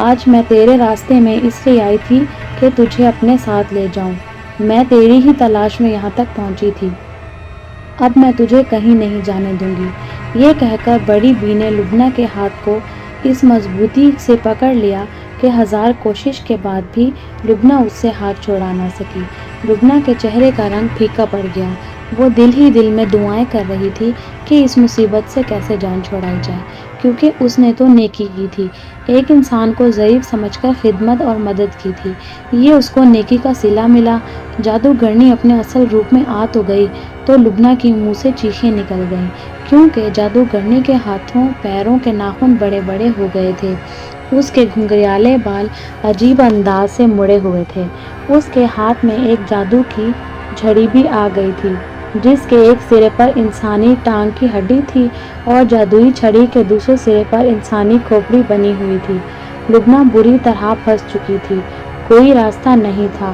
آج میں تیرے راستے میں اس لیے آئی تھی کہ تجھے اپنے ساتھ لے جاؤں۔ میں تیری ہی تلاش میں یہاں تک پہنچی تھی۔ اب میں تجھے کہیں نہیں جانے دوں گی۔ یہ کہہ کر بڑی بی نے لبنہ کے ہاتھ کو اس مضبوطی سے پکڑ لیا کہ ہزار کوشش کے بعد بھی لبنہ اس سے ہاتھ چھڑا نہ سکی۔ لبنہ کے چہرے کا رنگ پھیکا پڑ گیا۔ وہ دل ہی دل میں دعائیں کر رہی تھی کہ اس مصیبت سے کیسے جان چھڑائی جائے، کیونکہ اس نے تو نیکی کی تھی، ایک انسان کو ضعیف سمجھ کر خدمت اور مدد کی تھی۔ یہ اس کو نیکی کا صلہ ملا۔ جادوگرنی اپنے اصل روپ میں آ تو گئی تو لبنہ کی منہ سے چیخیں نکل گئیں، کیونکہ جادوگرنی کے ہاتھوں پیروں کے ناخن بڑے بڑے ہو گئے تھے۔ اس کے گھنگریالے بال عجیب انداز سے مڑے ہوئے تھے۔ اس کے ہاتھ میں ایک جادو کی جھڑی بھی آ گئی تھی، جس کے ایک سرے پر انسانی ٹانگ کی ہڈی تھی اور جادوئی چھڑی کے دوسرے سرے پر انسانی کھوپڑی بنی ہوئی تھی۔ لبنہ بری طرح پھنس چکی تھی، کوئی راستہ نہیں تھا۔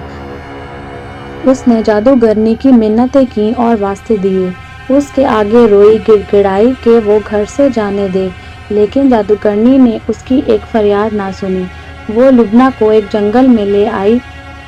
اس نے جادوگرنی کی منتیں کیں اور واسطے دیے، اس کے آگے روئی، گڑ گڑائی کہ وہ گھر سے جانے دے، لیکن جادوگرنی نے اس کی ایک فریاد نہ سنی۔ وہ لبنہ کو ایک جنگل میں لے آئی،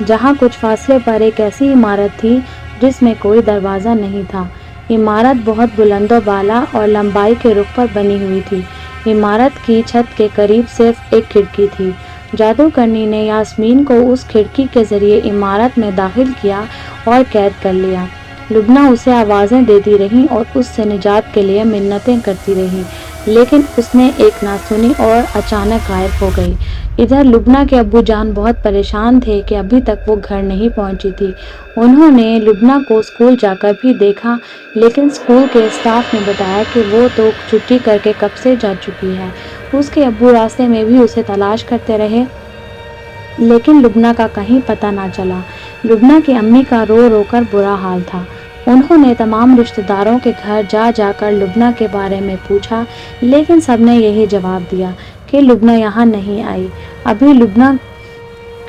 جہاں کچھ فاصلے پر ایک ایسی عمارت تھی جس میں کوئی دروازہ نہیں تھا۔ عمارت بہت بلند و بالا اور لمبائی کے رخ پر بنی ہوئی تھی۔ عمارت کی چھت کے قریب صرف ایک کھڑکی تھی۔ جادوگرنی نے یاسمین کو اس کھڑکی کے ذریعے عمارت میں داخل کیا اور قید کر لیا۔ لبنہ اسے آوازیں دیتی رہی اور اس سے نجات کے لیے منتیں کرتی رہی، لیکن اس نے ایک نہ سنی اور اچانک غائب ہو گئی۔ ادھر لبنہ کے ابو جان بہت پریشان تھے کہ ابھی تک وہ گھر نہیں پہنچی تھی۔ انہوں نے لبنہ کو اسکول جا کر بھی دیکھا، لیکن اسکول کے اسٹاف نے بتایا کہ وہ تو چھٹی کر کے کب سے جا چکی ہے۔ اس کے ابو راستے میں بھی اسے تلاش کرتے رہے، لیکن لبنہ کا کہیں پتہ نہ چلا۔ لبنہ کی امی کا رو رو کر برا حال تھا۔ انہوں نے تمام رشتہ داروں کے گھر جا جا کر لبنہ کے بارے میں پوچھا، لیکن سب نے یہی جواب دیا کہ لبنہ یہاں نہیں آئی۔ ابھی لبنہ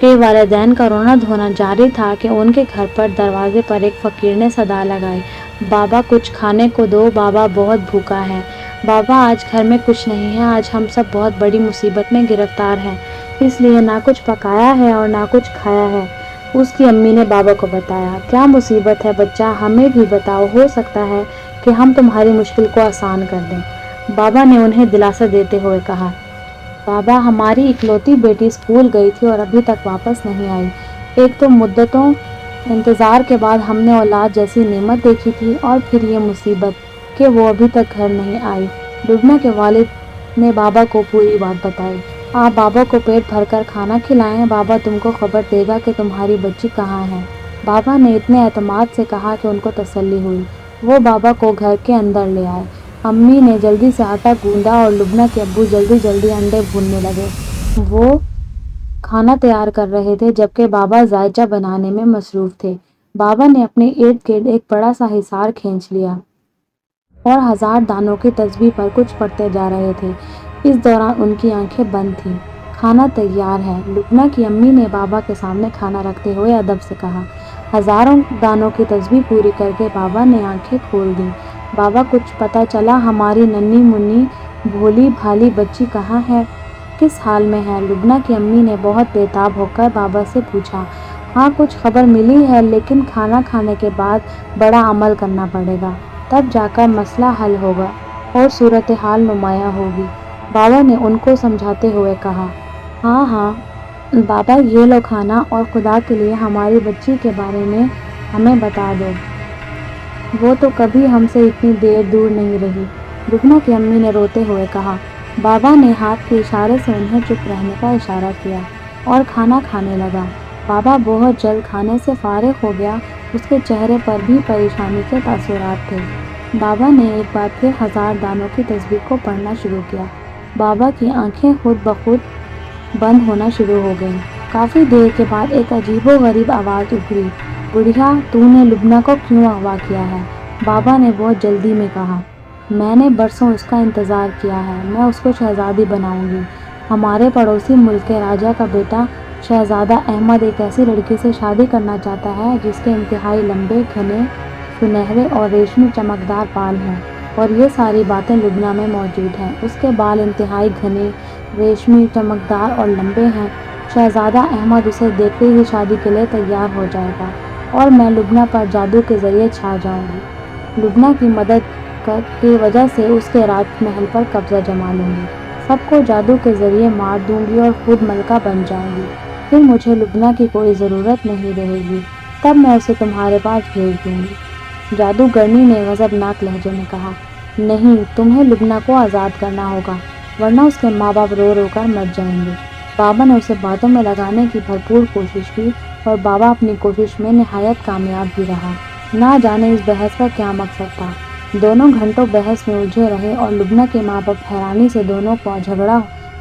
کے والدین کا رونا دھونا جاری تھا کہ ان کے گھر پر دروازے پر ایک فقیر نے صدا لگائی، بابا کچھ کھانے کو دو، بابا بہت بھوکا ہے، بابا آج گھر میں کچھ نہیں ہے، آج ہم سب بہت بڑی مصیبت میں گرفتار ہیں، اس لیے نہ کچھ پکایا ہے اور نہ کچھ کھایا ہے۔ اس کی امی نے بابا کو بتایا، کیا مصیبت ہے بچہ، ہمیں بھی بتاؤ، ہو سکتا ہے کہ ہم تمہاری مشکل کو آسان کر دیں۔ بابا نے انہیں دلاسا دیتے ہوئے کہا، بابا ہماری اکلوتی بیٹی اسکول گئی تھی اور ابھی تک واپس نہیں آئی۔ ایک تو مدتوں انتظار کے بعد ہم نے اولاد جیسی نعمت دیکھی تھی، اور پھر یہ مصیبت کہ وہ ابھی تک گھر نہیں آئی۔ لبنہ کے والد نے بابا کو پوری بات بتائی۔ آپ بابا کو پیٹ بھر کر کھانا کھلائیں، بابا تم کو خبر دے گا کہ تمہاری بچی کہاں ہے۔ بابا نے اتنے اعتماد سے کہا کہ ان کو تسلی ہوئی۔ وہ بابا کو گھر کے اندر لے آئے۔ امی نے جلدی سے آٹا گوندا اور لبنہ کے ابو جلدی جلدی انڈے بھوننے لگے۔ وہ کھانا تیار کر رہے تھے جبکہ بابا ذائچہ بنانے میں مصروف تھے۔ بابا نے اپنے ارد گرد ایک بڑا سا حصار کھینچ لیا اور 1000 دانوں کی تسبیح پر کچھ پڑھتے جا رہے تھے۔ اس دوران ان کی آنکھیں بند تھیں۔ کھانا تیار ہے، لبنہ کی امی نے بابا کے سامنے کھانا رکھتے ہوئے ادب سے کہا۔ 1000 دانوں کی تسبیح پوری کر کے بابا نے آنکھیں کھول دیں۔ بابا کچھ پتہ چلا ہماری ننھی منھی بھولی بھالی بچی کہاں ہے، کس حال میں ہے؟ لبنہ کی امی نے بہت بے تاب ہو کر بابا سے پوچھا۔ ہاں کچھ خبر ملی ہے، لیکن کھانا کھانے کے بعد بڑا عمل کرنا پڑے گا، تب جا کر مسئلہ حل ہوگا اور صورتحال نمایاں ہوگی، بابا نے ان کو سمجھاتے ہوئے کہا۔ ہاں ہاں بابا یہ لو کھانا، اور خدا کے لیے ہماری بچی کے بارے میں ہمیں بتا دو، وہ تو کبھی ہم سے اتنی دیر دور نہیں رہی، لبنہ کی امی نے روتے ہوئے کہا۔ بابا نے ہاتھ کے اشارے سے انہیں چپ رہنے کا اشارہ کیا اور کھانا کھانے لگا۔ بابا بہت جلد کھانے سے فارغ ہو گیا، اس کے چہرے پر بھی پریشانی کے تاثرات تھے۔ بابا نے ایک بار پھر 1000 دانوں کی تسبیح کو پڑھنا شروع کیا۔ بابا کی آنکھیں خود بخود بند ہونا شروع ہو گئیں۔ کافی دیر کے بعد ایک عجیب و غریب آواز ابھری، بڑھیا تو نے لبنہ کو کیوں اغوا کیا ہے؟ بابا نے بہت جلدی میں کہا، میں نے برسوں اس کا انتظار کیا ہے، میں اس کو شہزادی بناؤں گی۔ ہمارے پڑوسی ملک کے راجا کا بیٹا شہزادہ احمد ایک ایسی لڑکی سے شادی کرنا چاہتا ہے جس کے انتہائی لمبے، گھنے، سنہرے اور ریشمی چمکدار بال ہوں، اور یہ ساری باتیں لبنہ میں موجود ہیں۔ اس کے بال انتہائی گھنے، ریشمی، چمکدار اور لمبے ہیں۔ شہزادہ احمد اسے دیکھتے ہی شادی کے لیے تیار ہو جائے گا اور میں لبنہ پر جادو کے ذریعے چھا جاؤں گی۔ لبنہ کی مدد کی وجہ سے اس کے راج محل پر قبضہ جما لوں گی، سب کو جادو کے ذریعے مار دوں گی اور خود ملکہ بن جاؤں گی۔ پھر مجھے لبنہ کی کوئی ضرورت نہیں رہے گی، تب میں اسے تمہارے پاس بھیج دوں گی۔ جادوگرنی نے غضبناک لہجے میں کہا، نہیں، تمہیں لبنہ کو آزاد کرنا ہوگا، ورنہ اس کے ماں باپ رو رو کر مر جائیں گے۔ بابا نے اسے باتوں میں لگانے کی بھرپور کوشش کی اور بابا اپنی کوشش میں نہایت کامیاب بھی رہا۔ نہ جانے اس بحث کا کیا مقصد تھا۔ دونوں گھنٹوں بحث میں الجھے رہے اور لبنہ کے ماں باپ حیرانی سے دونوں کو جھگڑا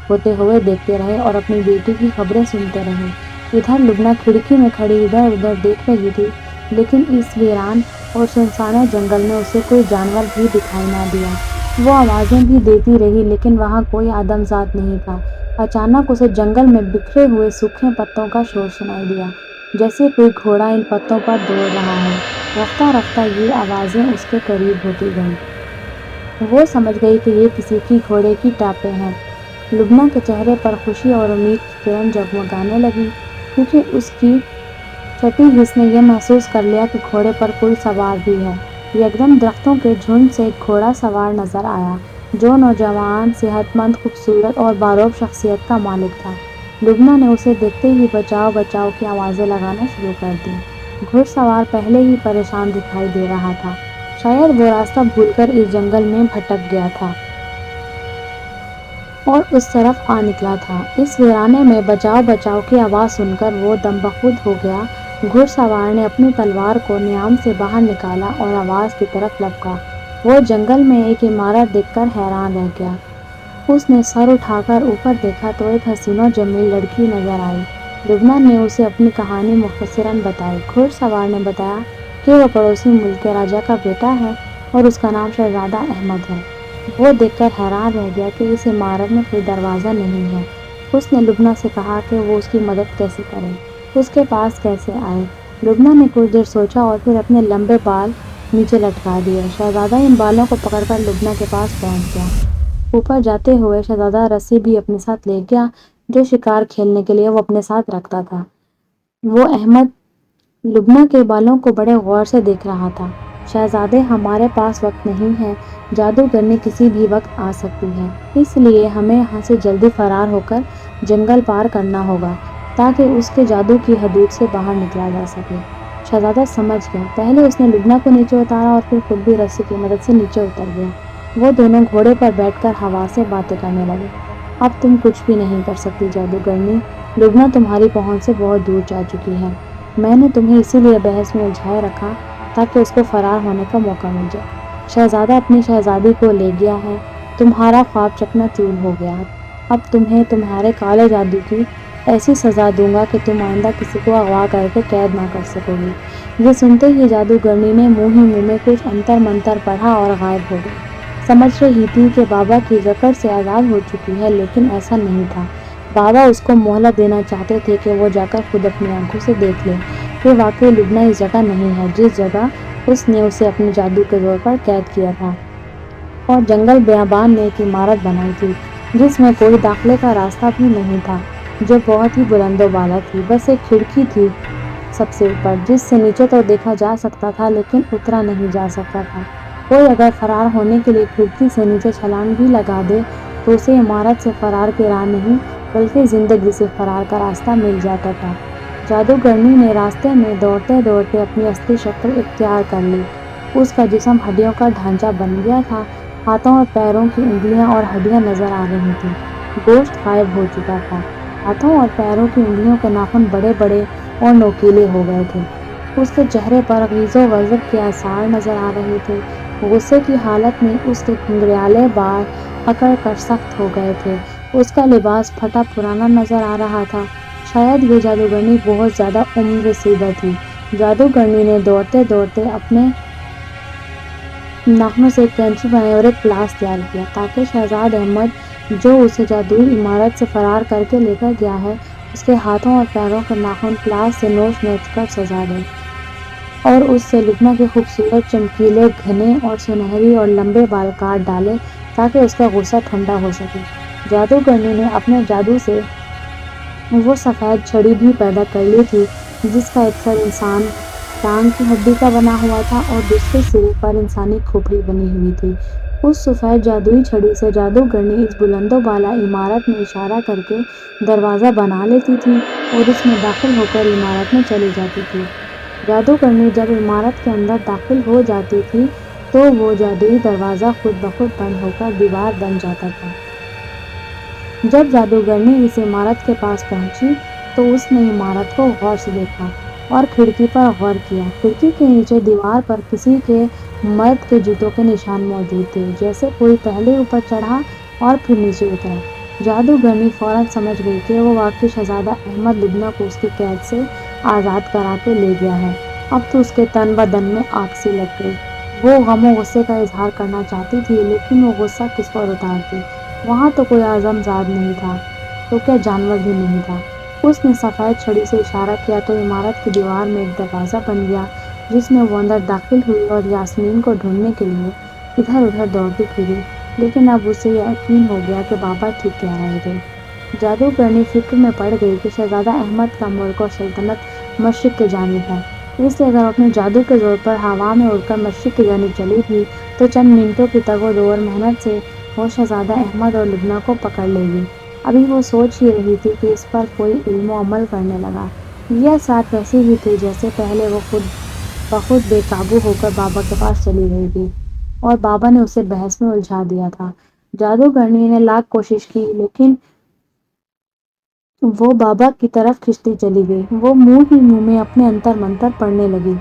ہوتے ہوئے دیکھتے رہے اور اپنی بیٹی کی خبریں سنتے رہے۔ ادھر لبنہ کھڑکی میں کھڑی ادھر ادھر دیکھ رہی تھی، لیکن اس ویران اور سنسان جنگل میں اسے کوئی جانور بھی دکھائی نہ دیا۔ وہ آوازیں بھی دیتی رہی، لیکن وہاں کوئی آدم ذات نہیں تھا۔ اچانک اسے جنگل میں بکھرے ہوئے سوکھے پتوں کا شور سنائی دیا، جیسے کوئی گھوڑا ان پتوں پر دوڑ رہا ہو۔ رفتہ رفتہ یہ آوازیں اس کے قریب ہوتی گئیں۔ وہ سمجھ گئی کہ یہ کسی کی گھوڑے کی ٹاپیں ہیں۔ لبنہ کے چہرے پر خوشی اور امید کی کرن جگمگانے لگی، کیونکہ اس کی چھٹی حس نے یہ محسوس کر لیا کہ گھوڑے پر کوئی سوار بھی ہے۔ یکدم درختوں کے جھنڈ سے ایک گھوڑا سوار نظر آیا، جو نوجوان، صحت مند، خوبصورت اور باروب شخصیت کا مالک تھا۔ لبنہ نے اسے دیکھتے ہی بچاؤ بچاؤ کی آوازیں لگانا شروع کر دیں۔ گھڑ سوار پہلے ہی پریشان دکھائی دے رہا تھا، شاید وہ راستہ بھول کر اس جنگل میں بھٹک گیا تھا اور اس طرف آ نکلا تھا۔ اس ویرانے میں بچاؤ بچاؤ کی آواز سن کر وہ دم بخود ہو گیا۔ گھڑ سوار نے اپنی تلوار کو نیام سے باہر نکالا اور آواز کی طرف لپکا۔ وہ جنگل میں ایک عمارت دیکھ کر حیران رہ گیا۔ اس نے سر اٹھا کر اوپر دیکھا تو ایک حسین و جمیل لڑکی نظر آئی۔ لبنہ نے اسے اپنی کہانی مختصراً بتائی۔ گھڑ سوار نے بتایا کہ وہ پڑوسی ملک کے راجا کا بیٹا ہے اور اس کا نام شہزادہ احمد ہے۔ وہ دیکھ کر حیران رہ گیا کہ اس عمارت میں کوئی دروازہ نہیں ہے۔ اس نے لبنہ سے کہا کہ وہ اس کی مدد کیسے کرے، اس کے پاس کیسے آئے۔ لبنہ نے کچھ دیر سوچا اور پھر اپنے لمبے بال نیچے لٹکا دیے۔ شہزادہ ان بالوں کو پکڑ کر لبنہ کے پاس پہنچ گیا۔ اوپر جاتے ہوئے شہزادہ رسی بھی اپنے ساتھ لے گیا، جو شکار کھیلنے کے لیے وہ اپنے ساتھ رکھتا تھا۔ وہ احمد لبنہ کے بالوں کو بڑے غور سے دیکھ رہا تھا۔ شہزادے، ہمارے پاس وقت نہیں ہے، جادوگرنی کسی بھی وقت آ سکتی ہے، اس لیے ہمیں یہاں سے جلدی فرار ہو کر جنگل پار کرنا ہوگا تاکہ اس کے جادو کی حدود سے باہر نکلا جا سکے۔ شہزادہ سمجھ گیا۔ پہلے اس نے لبنہ کو نیچے اتارا اور پھر خود بھی رسی کی مدد سے نیچے اتر گیا۔ وہ دونوں گھوڑے پر بیٹھ کر ہوا سے باتیں کرنے لگے۔ اب تم کچھ بھی نہیں کر سکتی جادوگرنی، لبنہ تمہاری پہنچ سے بہت دور جا چکی ہے۔ میں نے تمہیں اسی لیے بحث میں الجھائے رکھا تاکہ اس کو فرار ہونے کا موقع مل جائے۔ شہزادہ اپنی شہزادی کو لے گیا ہے، تمہارا خواب چکنا چور ہو گیا۔ اب تمہیں تمہارے کالے جادو کی ایسی سزا دوں گا کہ تم آئندہ کسی کو اغوا کر کے قید نہ کر سکو گی۔ یہ سنتے ہی جادوگرنی نے منہ ہی منہ میں کچھ انتر منتر پڑھا اور غائب ہو گئی۔ سمجھ رہی تھی کہ بابا کی جکڑ سے آزاد ہو چکی ہے، لیکن ایسا نہیں تھا۔ بابا اس کو مہلت دینا چاہتے تھے کہ وہ جا کر خود اپنی آنکھوں سے دیکھ لے کہ واقعی لبنہ اس جگہ نہیں ہے جس جگہ اس نے اسے اپنے جادو کے زور پر قید کیا تھا۔ اور جنگل بیابان میں ایک عمارت بنائی تھی جس میں کوئی داخلے کا راستہ بھی نہیں تھا، جو بہت ہی بلند و بالا تھی۔ بس ایک کھڑکی تھی سب سے اوپر، جس سے نیچے تو دیکھا جا سکتا تھا لیکن اترا نہیں جا سکتا تھا۔ کوئی اگر فرار ہونے کے لیے کھڑکی سے نیچے چھلانگ بھی لگا دے تو اسے عمارت سے فرار کی راہ نہیں بلکہ زندگی سے فرار کا راستہ مل جاتا تھا۔ جادوگرنی نے راستے میں دوڑتے دوڑتے اپنی اصلی شکل اختیار کر لی۔ اس کا جسم ہڈیوں کا ڈھانچہ بن گیا تھا، ہاتھوں اور پیروں کی انگلیاں اور ہڈیاں نظر آ رہی تھیں، گوشت غائب ہو چکا تھا۔ ہاتھوں اور پیروں کی انگلیوں کے ناخن بڑے بڑے اور نوکیلے ہو گئے تھے۔ اس کے چہرے پر غیظ و غضب کے آثار نظر آ رہے تھے۔ غصے کی حالت میں اس کے گھنگریالے بال اکڑ کر سخت ہو گئے تھے۔ اس کا لباس پھٹا پرانا نظر آ رہا تھا۔ شاید یہ جادوگرنی بہت زیادہ عمر رسیدہ تھی۔ جادوگرنی نے دوڑتے دوڑتے اپنے ناخنوں سے ایک کینچی بنائی اور ایک پلاس تیار کیا تاکہ شہزاد احمد، جو اسے جادوئی عمارت سے فرار کر کے لے کر گیا ہے، اس کے ہاتھوں اور پیروں کے ناخن پلاس سے نوچ نوچ کر سجا دے اور اس سے لبنہ کے خوبصورت چمکیلے گھنے اور سنہری اور لمبے بال کاٹ ڈالے تاکہ اس کا غصہ ٹھنڈا ہو سکے۔ جادوگرنی نے اپنے جادو سے وہ سفید چھڑی بھی پیدا کر لی تھی جس کا ایک سر انسان ٹانگ کی ہڈی کا بنا ہوا تھا اور دوسرے سرے پر انسانی کھوپڑی بنی ہوئی تھی۔ اس سفید جادوئی چھڑی سے جادوگرنی اس بلند و بالا عمارت میں اشارہ کر کے دروازہ بنا لیتی تھی اور اس میں داخل ہو کر عمارت میں چلی جاتی تھی۔ جادوگرنی جب عمارت کے اندر داخل ہو جاتی تھی تو وہ جادوئی دروازہ خود بخود بند ہو کر دیوار بن جاتا تھا۔ جب جادوگرنی اس عمارت کے پاس پہنچی تو اس نے عمارت کو غور سے دیکھا اور کھڑکی پر غور کیا۔ کھڑکی کے نیچے دیوار پر کسی کے مرد کے جوتوں کے نشان موجود تھے، جیسے کوئی پہلے اوپر چڑھا اور پھر نیچے اترا۔ جادوگرنی فوراً سمجھ گئی کہ وہ واقعی شہزادہ احمد لبنہ کو اس کی قید سے آزاد کرا کے لے گیا ہے۔ اب تو اس کے تن بدن میں آگ سی لگ گئی۔ وہ غم و غصے کا اظہار کرنا چاہتی تھی، لیکن وہ غصہ کس پر اتارتی؟ وہاں تو کوئی اعظم زاد نہیں تھا، تو کیا جانور بھی نہیں تھا۔ اس نے سفید چھڑی سے اشارہ کیا تو عمارت کی دیوار میں ایک دروازہ بن گیا جس میں وہ اندر داخل ہوئی اور یاسمین کو ڈھونڈنے کے لیے ادھر ادھر دوڑتی پھری، لیکن اب اسے یقین ہو گیا کہ بابا ٹھیک کہہ رہے تھے۔ جادوگرنی فکر میں پڑ گئی کہ شہزادہ احمد کا ملک اور سلطنت مشرق کی جانب ہے، اس لیے اگر اپنے جادو کے زور پر ہوا میں اڑ کر مشرق کی جانب چلی تھی تو چند منٹوں کی تگ و دو اور محنت سے وہ شہزادہ احمد اور لبنہ کو پکڑ لے گی۔ ابھی وہ سوچ ہی رہی تھی کہ اس پر کوئی علم و عمل کرنے لگا۔ یہ اثرات ویسے ہی تھے جیسے پہلے وہ خود بخود بے قابو ہو کر بابا کے پاس چلی گئی تھی اور بابا نے اسے بحث میں الجھا دیا تھا۔ جادوگرنی نے لاکھ کوشش کی لیکن وہ بابا کی طرف کھنچتی چلی گئی۔ وہ منہ ہی منہ میں اپنے انتر منتر پڑھنے لگی،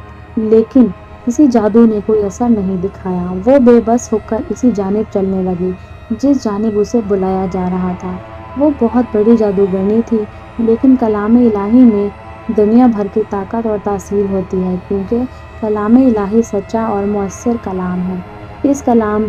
لیکن کسی جادو نے کوئی اثر نہیں دکھایا۔ وہ بے بس ہو کر اسی جانب چلنے لگی جس جانب اسے بلایا جا رہا تھا۔ وہ بہت بڑی جادوگرنی تھی، لیکن کلام الہی میں دنیا بھر کی طاقت اور تاثیر ہوتی ہے، کیونکہ کلام الہی سچا اور مؤثر کلام ہے۔ اس کلام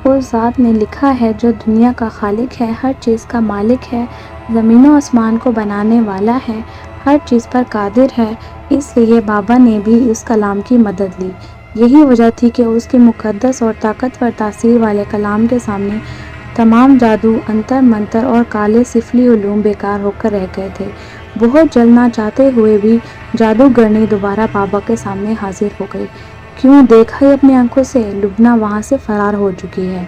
اس ذات نے لکھا ہے جو دنیا کا خالق ہے، ہر چیز کا مالک ہے، زمین و آسمان کو بنانے والا ہے، ہر چیز پر قادر ہے۔ اس لیے بابا نے بھی اس کلام کی مدد لی۔ یہی وجہ تھی کہ اس کے مقدس اور طاقتور تاثیر والے کلام کے سامنے تمام جادو، انتر منتر اور کالے سفلی علوم بیکار ہو کر رہ گئے تھے۔ بہت جلد نہ چاہتے ہوئے بھی جادوگرنی دوبارہ بابا کے سامنے حاضر ہو گئی۔ کیوں دیکھا ہی اپنی آنکھوں سے، لبنہ وہاں سے فرار ہو چکی ہے۔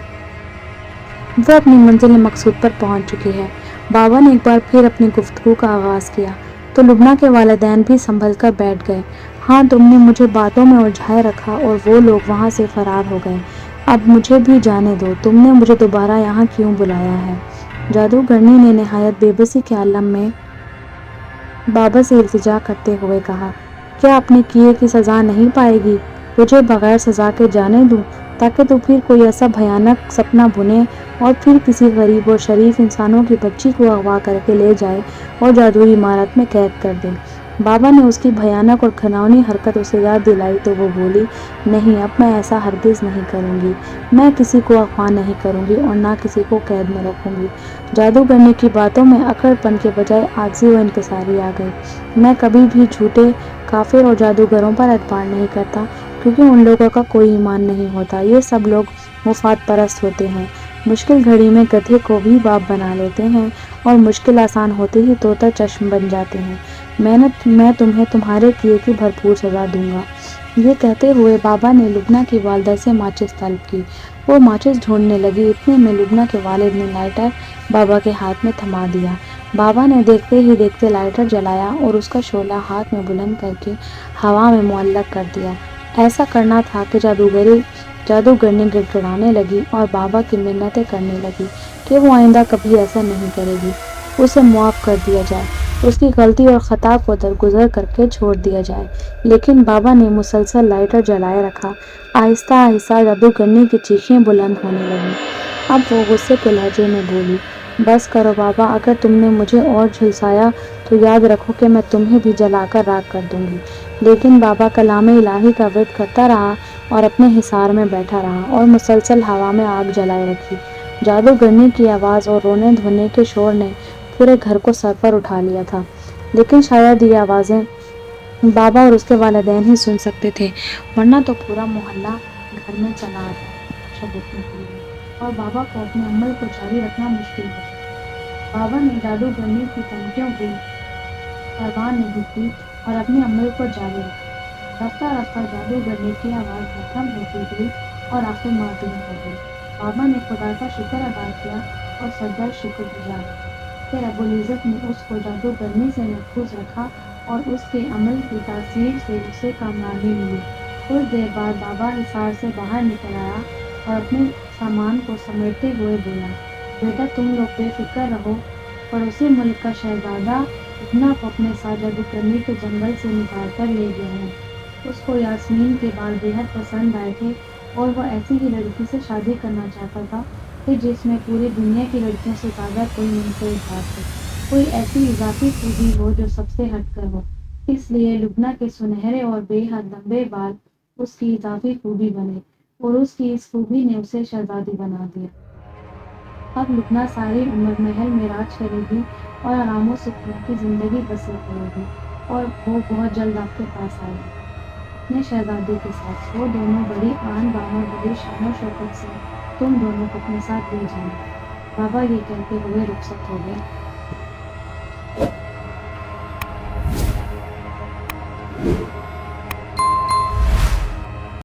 وہ اپنی منزل مقصود پر پہنچ چکی ہے۔ بابا نے ایک بار پھر اپنی گفتگو کا آغاز کیا تو لبنہ کے والدین بھی سنبھل کر بیٹھ گئے۔ ہاں، تم نے مجھے باتوں میں الجھائے رکھا اور وہ لوگ وہاں سے فرار ہو گئے۔ اب مجھے بھی جانے دو، تم نے مجھے دوبارہ یہاں کیوں بلایا ہے؟ جادوگرنی نے نہایت بے بسی کے عالم میں بابا سے التجا کرتے ہوئے کہا، کیا اپنے کیے کی سزا نہیں پائے گی؟ تجھے بغیر سزا کے جانے دوں تاکہ تو پھر کوئی ایسا بھیانک سپنا بنے اور پھر کسی غریب اور شریف انسانوں کی بچی کو اغوا کر کے لے جائے اور جادوئی عمارت میں قید کر دے۔ بابا نے اس کی بھیانک اور گھناؤنی حرکت اسے یاد دلائی تو وہ بولی، نہیں، اب میں ایسا ہرگز نہیں کروں گی۔ میں کسی کو اغوا نہیں کروں گی اور نہ کسی کو قید میں رکھوں گی۔ جادوگرنی کی باتوں میں اکڑ پن کے بجائے عاجزی و انکساری آ گئی۔ میں کبھی بھی جھوٹے کافر اور جادوگروں پر اعتبار نہیں کرتا، کیونکہ ان لوگوں کا کوئی ایمان نہیں ہوتا۔ یہ سب لوگ مفاد پرست ہوتے ہیں، مشکل گھڑی میں گدھے کو بھی باپ بنا لیتے ہیں اور مشکل آسان ہوتے ہی طوطا چشم بن جاتے ہیں۔ میں تمہیں تمہارے کیے کی بھرپور سزا دوں گا۔ یہ کہتے ہوئے بابا نے لبنہ کی والدہ سے ماچس طلب کی۔ وہ ماچس ڈھونڈنے لگی، اتنے میں لبنہ کے والد نے لائٹر بابا کے ہاتھ میں تھما دیا۔ بابا نے دیکھتے ہی دیکھتے لائٹر جلایا اور اس کا شعلہ ہاتھ میں بلند کر کے ہوا میں معلق کر دیا۔ ایسا کرنا تھا کہ جادوگرنی گڑگڑانے لگی اور بابا کی منتیں کرنے لگی کہ وہ آئندہ کبھی ایسا نہیں کرے گی، اسے معاف کر دیا جائے، اس کی غلطی اور خطا کو درگزر کر کے چھوڑ دیا جائے۔ لیکن بابا نے مسلسل لائٹر جلائے رکھا۔ آہستہ آہستہ جادوگرنی کی چیخیں بلند ہونے لگیں۔ اب وہ غصے کے لہجے میں بولی، بس کرو بابا، اگر تم نے مجھے اور جھلسایا تو یاد رکھو کہ میں تمہیں بھی جلا کر راکھ کر دوں گی۔ لیکن بابا کلام الہی کا ورد کرتا رہا اور اپنے حصار میں بیٹھا رہا اور مسلسل ہوا میں آگ جلائے رکھی۔ جادوگرنی کی آواز اور رونے دھونے کے شور نے پورے گھر کو سر پر اٹھا لیا تھا، لیکن شاید یہ آوازیں بابا اور اس کے والدین ہی سن سکتے تھے، ورنہ تو پورا محلہ گھر میں چلا آتا تماشا دیکھنے کے لیے۔ اور بابا کو اپنے عمل کو جاری رکھنا مشکل ہو گیا۔ بابا نے جادوگرنی کی دھمکیوں کی پرواہ نہیں کی اور اپنے عمل کو جاری رکھا۔ رفتہ رفتہ جادوگرنی کی آواز محکم ہوتی گئی اور آنکھیں معطل ہو گئی۔ بابا نے خدا کا شکر ادا کیا اور سردر شکر گزار کہ رب العزت نے اس کو جادوگرنی سے محفوظ رکھا اور اس کے عمل کی تاثیر سے اسے کامیابی ملی۔ کچھ دیر بعد بابا حصار سے باہر نکل آیا اور اپنے سامان کو سمیٹتے ہوئے بولا، بیٹا تم لوگ بے فکر رہو، پڑوسی ملک کا شہزادہ لبنہ کو اپنے ساتھ جادوگرنی کے جنگل سے نکال کر لے گیا ہے۔ اس کو یاسمین کے بال بے حد پسند آئے تھے اور وہ ایسی ہی لڑکی سے شادی کرنا چاہتا تھا کہ جس میں پوری دنیا کی لڑکیوں سے زیادہ کوئی منفرد بات ہو، کوئی ایسی اضافی خوبی ہو جو سب سے ہٹ کر ہو۔ اس لیے لبنہ کے سنہرے اور بے حد لمبے بال اس کی اضافی خوبی بنے اور اس کی اس خوبی نے اسے شہزادی بنا دیا۔ اب لبنہ ساری عمر محل میں راج کرے گی اور آرام و سکون کی زندگی بسر کرے گی، اور وہ بہت جلد آپ کے پاس آئے گی اپنے شہزادے کے ساتھ۔ وہ دونوں بڑی آن بان اور بڑی شان و شوکت سے تم دونوں کو اپنے ساتھ لے جائیں گے۔ بابا یہ کہتے ہوئے رخصت ہو گئے۔